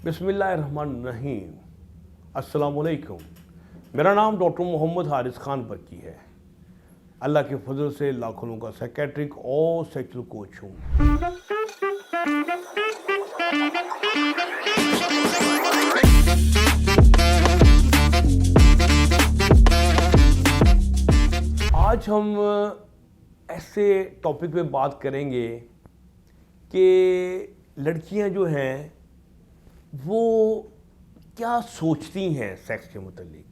बिस्मिल्लाहिर्रहमानिर्रहीम। अस्सलामुअलैकुम। मेरा नाम डॉक्टर मोहम्मद हारिस खान बक्की है। अल्लाह के फजल से लाखों का साइकेट्रिक और सेक्सुअल कोच हूँ। आज हम ऐसे टॉपिक पे बात करेंगे कि लड़कियां जो हैं वो क्या सोचती हैं सेक्स के मुतालिक,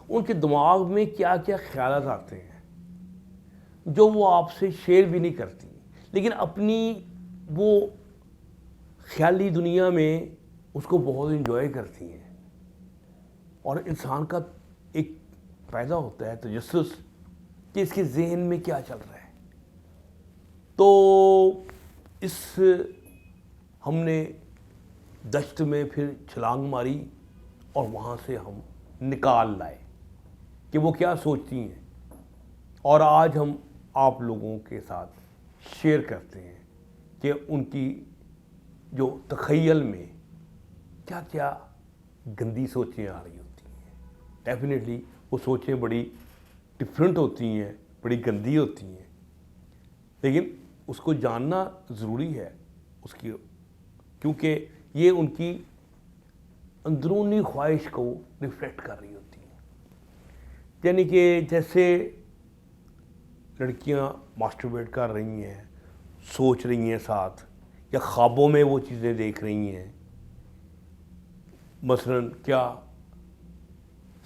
उनके दिमाग में क्या क्या ख्यालात आते हैं जो वो आपसे शेयर भी नहीं करती, लेकिन अपनी वो ख्याली दुनिया में उसको बहुत इंजॉय करती हैं। और इंसान का एक पैदा होता है तजस्सुस कि इसके जहन में क्या चल रहा है। तो इस हमने दश्त में फिर छलांग मारी और वहाँ से हम निकाल लाए कि वो क्या सोचती हैं, और आज हम आप लोगों के साथ शेयर करते हैं कि उनकी जो तख़य्युल में क्या क्या गंदी सोचें आ रही होती हैं। डेफिनेटली वो सोचें बड़ी डिफरेंट होती हैं, बड़ी गंदी होती हैं, लेकिन उसको जानना ज़रूरी है उसकी, क्योंकि ये उनकी अंदरूनी ख्वाहिश को रिफ्लेक्ट कर रही होती है। यानी कि जैसे लड़कियां मास्टरबेट कर रही हैं, सोच रही हैं साथ, या ख्वाबों में वो चीज़ें देख रही हैं। मसलन क्या,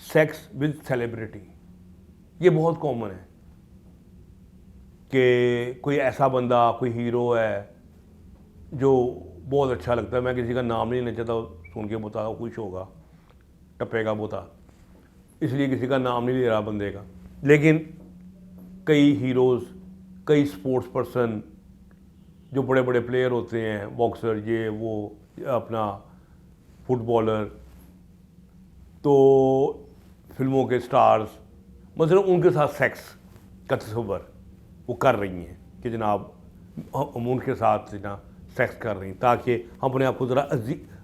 सेक्स विद सेलिब्रिटी, ये बहुत कॉमन है कि कोई ऐसा बंदा, कोई हीरो है जो बहुत अच्छा लगता है। मैं किसी का नाम नहीं लेना चाहता, सुन के बता खुश होगा, टपेगा बोता, इसलिए किसी का नाम नहीं ले रहा बंदे का। लेकिन कई हीरोज़, कई स्पोर्ट्स पर्सन जो बड़े बड़े प्लेयर होते हैं, बॉक्सर, ये वो, अपना फुटबॉलर, तो फिल्मों के स्टार्स, मतलब उनके साथ सेक्स का तस्वर वो कर रही हैं कि जनाब हम उनके साथ ना सेक्स कर रही हैं, ताकि हम अपने आप को ज़रा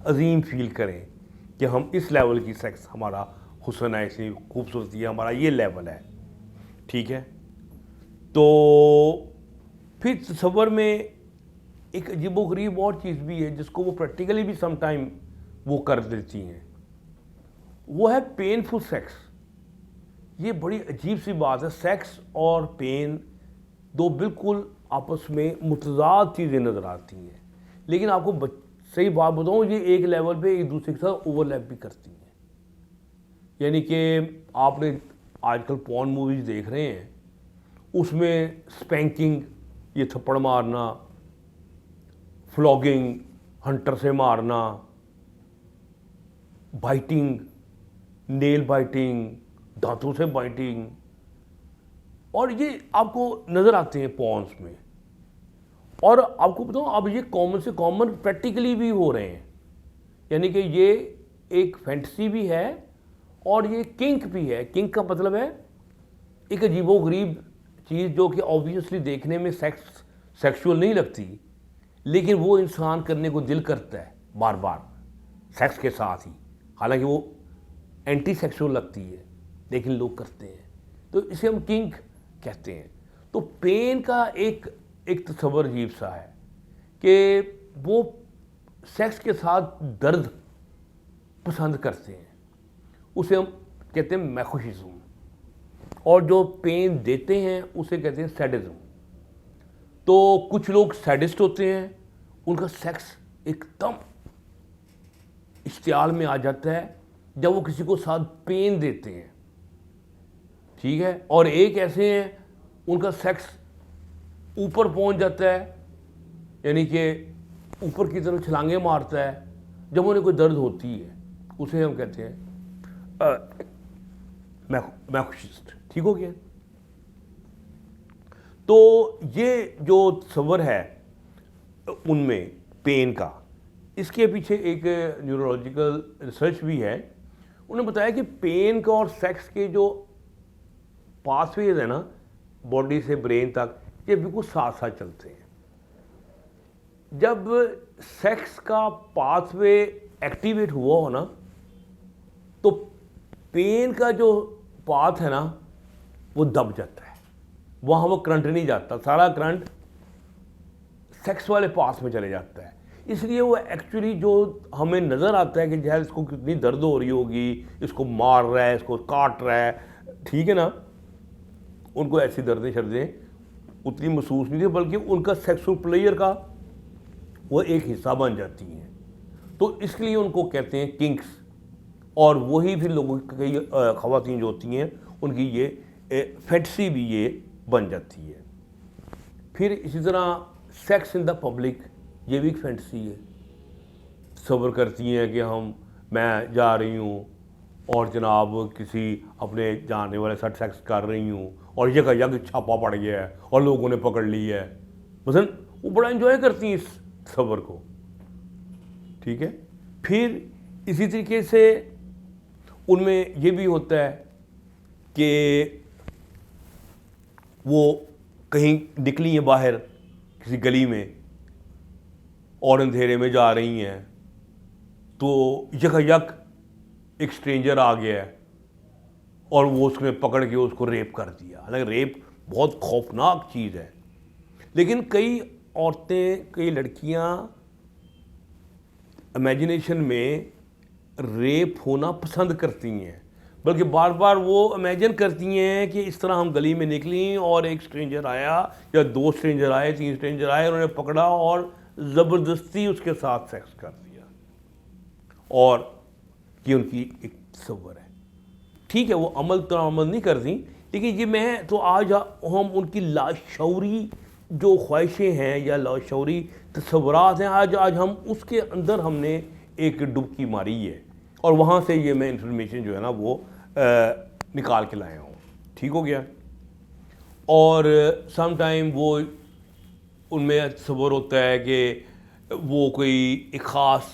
अजीम फील करें कि हम इस लेवल की सेक्स, हमारा हुस्न है, ऐसी खूबसूरती है, हमारा ये लेवल है। ठीक है। तो फिर तस्वर में एक अजीबोगरीब और चीज़ भी है जिसको वो प्रैक्टिकली भी समटाइम वो कर देती हैं, वो है पेनफुल सेक्स। ये बड़ी अजीब सी बात है। सेक्स और पेन दो बिल्कुल आपस में मुतज़ाद चीज़ें नज़र आती हैं, लेकिन आपको सही बात बताऊँ, ये एक लेवल पे एक दूसरे के साथ ओवरलैप भी करती हैं। यानी कि आपने आजकल पॉर्न मूवीज़ देख रहे हैं, उसमें स्पैंकिंग, ये थप्पड़ मारना, फ्लॉगिंग, हंटर से मारना, बाइटिंग, नेल बाइटिंग, दांतों से बाइटिंग, और ये आपको नज़र आते हैं पॉन्स में। और आपको बताऊँ, अब ये कॉमन से कॉमन प्रैक्टिकली भी हो रहे हैं। यानी कि ये एक फैंटेसी भी है और ये किंक भी है। किंक का मतलब है एक अजीबोगरीब चीज़ जो कि ऑब्वियसली देखने में सेक्सुअल नहीं लगती, लेकिन वो इंसान करने को दिल करता है बार बार सेक्स के साथ ही, हालांकि वो एंटी सेक्सुअल लगती है, लेकिन लोग करते हैं, तो इसे हम किंक कहते हैं। तो पेन का एक तस्वर अजीब सा है कि वो सेक्स के साथ दर्द पसंद करते हैं, उसे हम कहते हैं मैसोचिज्म, और जो पेन देते हैं उसे कहते हैं सैडिज्म। तो कुछ लोग सैडिस्ट होते हैं, उनका सेक्स एकदम इश्तियाल में आ जाता है जब वो किसी को साथ पेन देते हैं। ठीक है। और एक ऐसे हैं, उनका सेक्स ऊपर पहुंच जाता है, यानी कि ऊपर की तरफ छलांगे मारता है जब उन्हें कोई दर्द होती है, उसे हम कहते हैं मैसोचिस्ट। ठीक हो गया। तो ये जो तस्वर है उनमें पेन का, इसके पीछे एक न्यूरोलॉजिकल रिसर्च भी है। उन्होंने बताया कि पेन का और सेक्स के जो पाथवेज है ना, बॉडी से ब्रेन तक, ये बिल्कुल साथ साथ चलते हैं। जब सेक्स का पाथवे एक्टिवेट हुआ हो ना, तो पेन का जो पाथ है ना वो दब जाता है, वहाँ वो करंट नहीं जाता, सारा करंट सेक्स वाले पाथ में चले जाता है। इसलिए वो एक्चुअली जो हमें नज़र आता है कि शायद इसको कितनी दर्द हो रही होगी, इसको मार रहा है, इसको काट रहा है, ठीक है ना, उनको ऐसी दर्दें शर्दें उतनी महसूस नहीं थी, बल्कि उनका सेक्सुअल प्लेयर का वो एक हिस्सा बन जाती हैं। तो इसलिए उनको कहते हैं किंग्स, और वही फिर लोगों की कई ख़वातीन जो होती हैं उनकी ये फैंटेसी भी ये बन जाती है। फिर इसी तरह सेक्स इन द पब्लिक, ये भी एक फैंटेसी है। सब्र करती हैं कि मैं जा रही हूँ और जनाब किसी अपने जानने वाले साथ सेक्स कर रही हूँ और ये का यग छापा पड़ गया है और लोगों ने पकड़ ली है, मसलन वो बड़ा एंजॉय करती हैं इस सब्र को, ठीक है। फिर इसी तरीके से उनमें ये भी होता है कि वो कहीं निकली हैं बाहर किसी गली में और अंधेरे में जा रही हैं, तो यक एक स्ट्रेंजर आ गया है और वो उसने पकड़ के उसको रेप कर दिया। हालांकि रेप बहुत खौफनाक चीज़ है, लेकिन कई औरतें, कई लड़कियां इमेजिनेशन में रेप होना पसंद करती हैं, बल्कि बार बार वो इमेजिन करती हैं कि इस तरह हम गली में निकली और एक स्ट्रेंजर आया या 2 स्ट्रेंजर आए, 3 स्ट्रेंजर आए, उन्होंने पकड़ा और ज़बरदस्ती उसके साथ सेक्स कर दिया, और ये उनकी एक तस्वर है। ठीक है, वो अमल तो अमल नहीं करती, लेकिन ये मैं तो आज हम उनकी लाशौरी जो ख्वाहिशें हैं या लाशौरी तस्वुरात हैं, आज हम उसके अंदर हमने एक डुबकी मारी है, और वहाँ से ये मैं इंफॉर्मेशन जो है ना वो निकाल के लाया हूँ। ठीक हो गया। और सम टाइम वो उनमें तस्वर होता है कि वो कोई एक ख़ास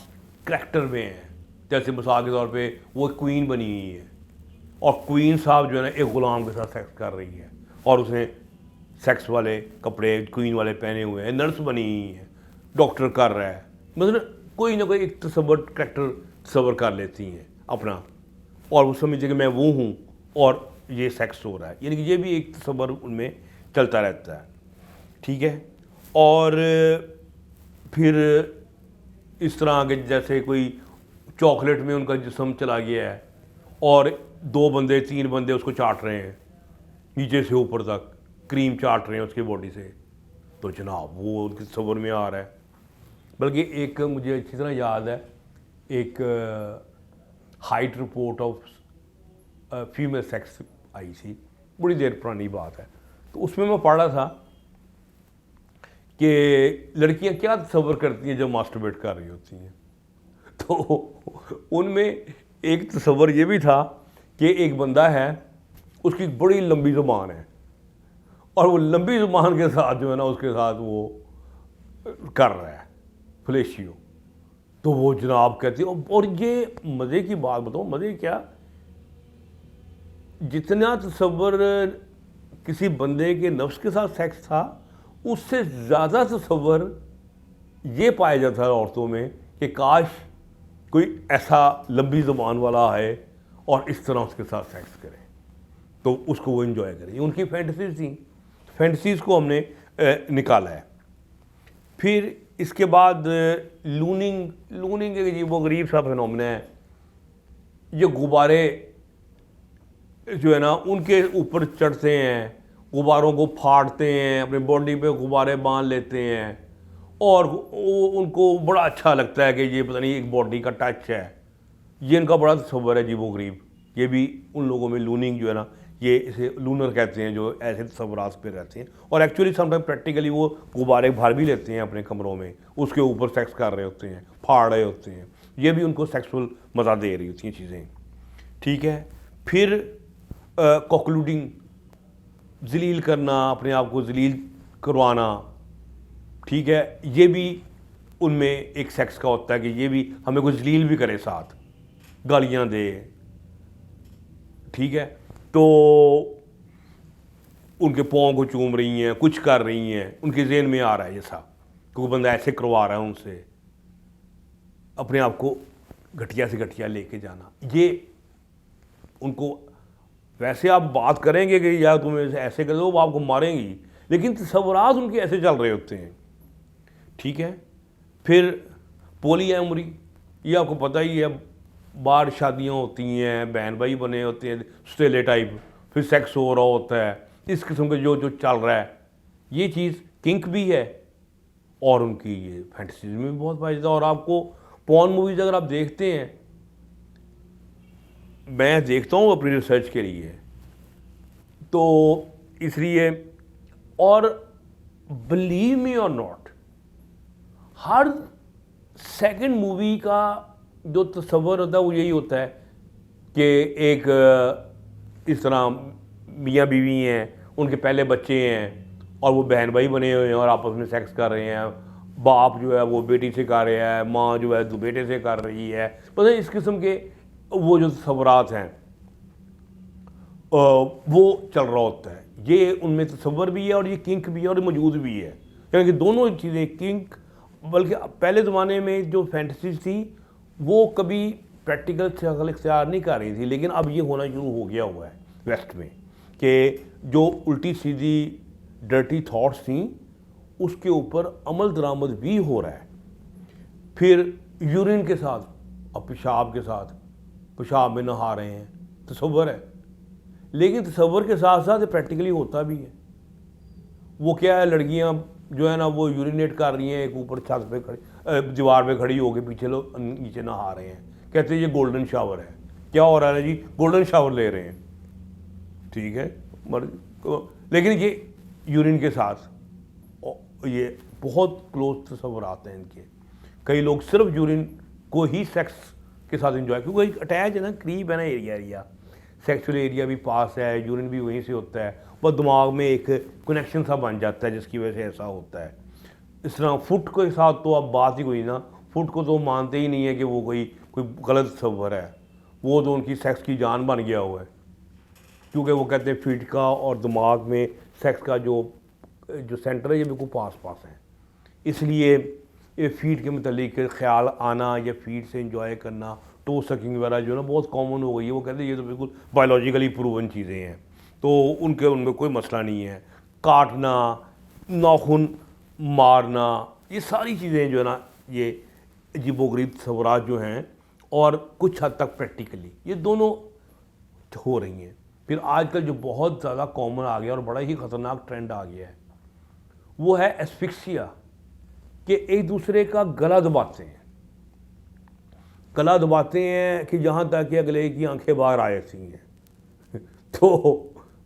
करैक्टर में है, जैसे मिसाल के तौर पे वो क्वीन बनी हुई है और क्वीन साहब जो है ना एक ग़ुलाम के साथ सेक्स कर रही है और उसने सेक्स वाले कपड़े क्वीन वाले पहने हुए हैं, नर्स बनी हुई है, डॉक्टर कर रहा है, मतलब कोई ना कोई एक तस्वर करैक्टर तस्वर कर लेती हैं अपना, और वो समझे कि मैं वो हूँ और ये सेक्स हो रहा है, यानी कि ये भी एक तस्वर उनमें चलता रहता है। ठीक है। और फिर इस तरह के जैसे कोई चॉकलेट में उनका जिस्म चला गया है और 2 बंदे 3 बंदे उसको चाट रहे हैं, नीचे से ऊपर तक क्रीम चाट रहे हैं उसकी बॉडी से, तो जनाब वो उनके तस्वर में आ रहा है। बल्कि एक मुझे अच्छी तरह याद है, एक height report of female sex आई थी, बड़ी देर पुरानी बात है, तो उसमें मैं पढ़ रहा था कि लड़कियां क्या तस्वर करती हैं जब मास्टरबेट कर रही होती हैं। तो उनमें एक तस्वर ये भी था कि एक बंदा है, उसकी बड़ी लंबी ज़ुबान है और वो लंबी ज़ुबान के साथ जो है ना उसके साथ वो कर रहा है फलेशियो, तो वो जनाब कहती है। और ये मज़े की बात बताऊँ, मज़े क्या, जितना तस्वर किसी बंदे के नफ्स के साथ सेक्स था, उससे ज़्यादा तस्वर ये पाया जाता है औरतों में कि काश कोई ऐसा लंबी ज़ुबान वाला है और इस तरह उसके साथ सेक्स करे तो उसको वो इन्जॉय करे। उनकी फैंटेसीज थी, फैंटेसीज को हमने निकाला है। फिर इसके बाद लूनिंग एक अजीब व गरीब सा फिनोमेना है। ये गुब्बारे जो है ना उनके ऊपर चढ़ते हैं, गुब्बारों को फाड़ते हैं, अपने बॉडी पे गुब्बारे बांध लेते हैं और उनको बड़ा अच्छा लगता है कि ये पता नहीं एक बॉडी का टच है। ये इनका बड़ा तस्वर है अजीब व गरीब। ये भी उन लोगों में लूनिंग जो है ना, ये इसे लूनर कहते हैं जो ऐसे तस्वुरात पे रहते हैं, और एक्चुअली समटाइम प्रैक्टिकली वो गुब्बारे भर भी लेते हैं अपने कमरों में, उसके ऊपर सेक्स कर रहे होते हैं, फाड़ रहे होते हैं। ये भी उनको सेक्सुअल मज़ा दे रही होती हैं चीज़ें। ठीक है। फिर कॉक्लूडिंग, जलील करना, अपने आप को जलील करवाना। ठीक है, ये भी उनमें एक सेक्स का होता है कि ये भी हमें कोई जलील भी करे, साथ गालियाँ दे। ठीक है, तो उनके पाँव को चूम रही हैं, कुछ कर रही हैं, उनके ज़हन में आ रहा है जैसा क्योंकि बंदा ऐसे करवा रहा है उनसे, अपने आप को घटिया से घटिया लेके जाना, ये उनको, वैसे आप बात करेंगे कि यार तुम ऐसे कर दो, वो आपको मारेंगी, लेकिन तसव्वुरात उनके ऐसे चल रहे होते हैं। ठीक है, फिर पोलीएमरी, ये आपको पता ही है, बाहर शादियाँ होती हैं, बहन भाई बने होते हैं स्टेले टाइप, फिर सेक्स हो रहा होता है, इस किस्म के जो जो चल रहा है, ये चीज़ किंक भी है और उनकी ये फैंटेसीज में भी बहुत पाया जाता है। और आपको पॉर्न मूवीज़ अगर आप देखते हैं, मैं देखता हूँ अपनी रिसर्च के लिए, तो इसलिए, और बिलीव मी और नॉट, हर सेकंड मूवी का जो तस्वर होता है वो यही होता है कि एक इस तरह मियाँ बीवी हैं, उनके पहले बच्चे हैं और वो बहन भाई बने हुए हैं और आपस में सेक्स कर रहे हैं, बाप जो है वो बेटी से कर रहा है, माँ जो है तो बेटे से कर रही है, पता है इस किस्म के वो जो तस्वुरात हैं वो चल रहा होता है। ये उनमें तस्वर भी है और ये किंक भी है और मौजूद भी है, क्योंकि दोनों चीज़ें किंक, बल्कि पहले ज़माने में जो फैंटेसीज थी वो कभी प्रैक्टिकल शक्ल इख्तियार नहीं कर रही थी, लेकिन अब ये होना शुरू हो गया हुआ है वेस्ट में कि जो उल्टी सीधी डर्टी थॉट्स थी उसके ऊपर अमल दरामद भी हो रहा है। फिर यूरिन के साथ, अब पेशाब के साथ, पेशाब में नहा रहे हैं, तस्वर है, लेकिन तस्वर के साथ साथ प्रैक्टिकली होता भी है। वो क्या है, लड़कियां जो है ना वो यूरिनेट कर रही हैं, एक ऊपर छत पे खड़ी, दीवार पे खड़ी होकर, पीछे लोग नीचे नहा रहे हैं, कहते हैं ये गोल्डन शावर है। क्या हो रहा है जी, गोल्डन शावर ले रहे हैं, ठीक है, लेकिन ये यूरिन के साथ ये बहुत क्लोज तस्वर आते हैं इनके। कई लोग सिर्फ यूरिन को ही सेक्स के साथ एंजॉय, क्योंकि अटैच है ना, करीब है ना एरिया, सेक्सुअल एरिया भी पास है, यूरिन भी वहीं से होता है, वह दिमाग में एक कनेक्शन सा बन जाता है जिसकी वजह से ऐसा होता है। इस तरह फुट के साथ तो अब बात ही कोई ना, फुट को तो मानते ही नहीं है कि वो कोई गलत तस्वर है, वो तो उनकी सेक्स की जान बन गया हुआ है, क्योंकि वो कहते हैं फीट का और दिमाग में सेक्स का जो सेंटर है ये बिल्कुल पास है। इसलिए ये फीट के मतलब ख्याल आना या फीट से इंजॉय करना, टो सकिंग वगैरह जो है ना बहुत कॉमन हो गई है। वो कहते हैं ये तो बिल्कुल बायोलॉजिकली प्रूवन चीज़ें हैं, तो उनमें कोई मसला नहीं है। काटना, नाखून मारना, ये सारी चीज़ें जो है ना ये अजीबोगरीब तस्वुरात जो हैं, और कुछ हद तक प्रैक्टिकली ये दोनों हो रही हैं। फिर आजकल जो बहुत ज़्यादा कॉमन आ गया और बड़ा ही ख़तरनाक ट्रेंड आ गया है वो है एस्फिक्सिया, कि एक दूसरे का गला दबाते हैं, गला दबाते हैं कि जहाँ तक कि अगले की आंखें बाहर आ जाती हैं। तो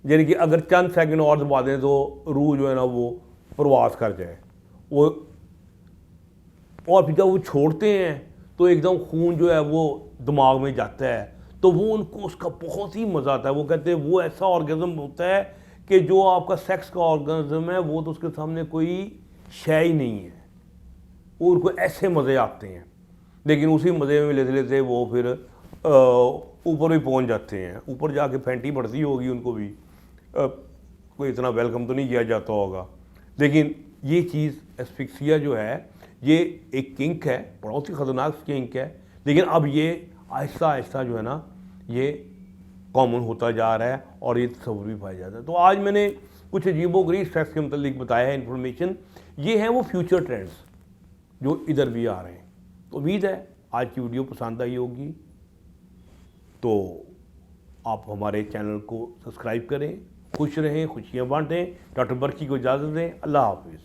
यानी कि अगर चंद सेकंड और दबा दें तो रूह जो है ना वो प्रवास कर जाए वो, और फिर जब वो छोड़ते हैं तो एकदम खून जो है वो दिमाग में जाता है, तो वो उनको उसका बहुत ही मज़ा आता है। वो कहते हैं वो ऐसा ऑर्गेज़म होता है कि जो आपका सेक्स का ऑर्गेज़म है वो तो उसके सामने कोई शय ही नहीं है, वो उनको ऐसे मज़े आते हैं। लेकिन उसी मज़े में लेते लेते वो फिर ऊपर भी पहुंच जाते हैं, ऊपर जाके फैंटी बढ़ती होगी उनको भी, कोई इतना वेलकम तो नहीं किया जाता होगा। लेकिन ये चीज़ एस्फिक्सिया जो है ये एक किंक है, बहुत ही ख़तरनाक किंक है, लेकिन अब ये आहिस्ता आहिस्ता जो है ना ये कॉमन होता जा रहा है और ये तस्वुर भी पाया जाता है। तो आज मैंने कुछ अजीबोगरीब सेक्स के मतलब बताया है इन्फॉर्मेशन, ये हैं वो फ्यूचर ट्रेंड्स जो इधर भी आ रहे हैं। तो उम्मीद है आज की वीडियो पसंद आई होगी, तो आप हमारे चैनल को सब्सक्राइब करें, खुश रहें, खुशियाँ बांटें। डॉक्टर बर्की को इजाज़त दें। अल्लाह हाफिज़।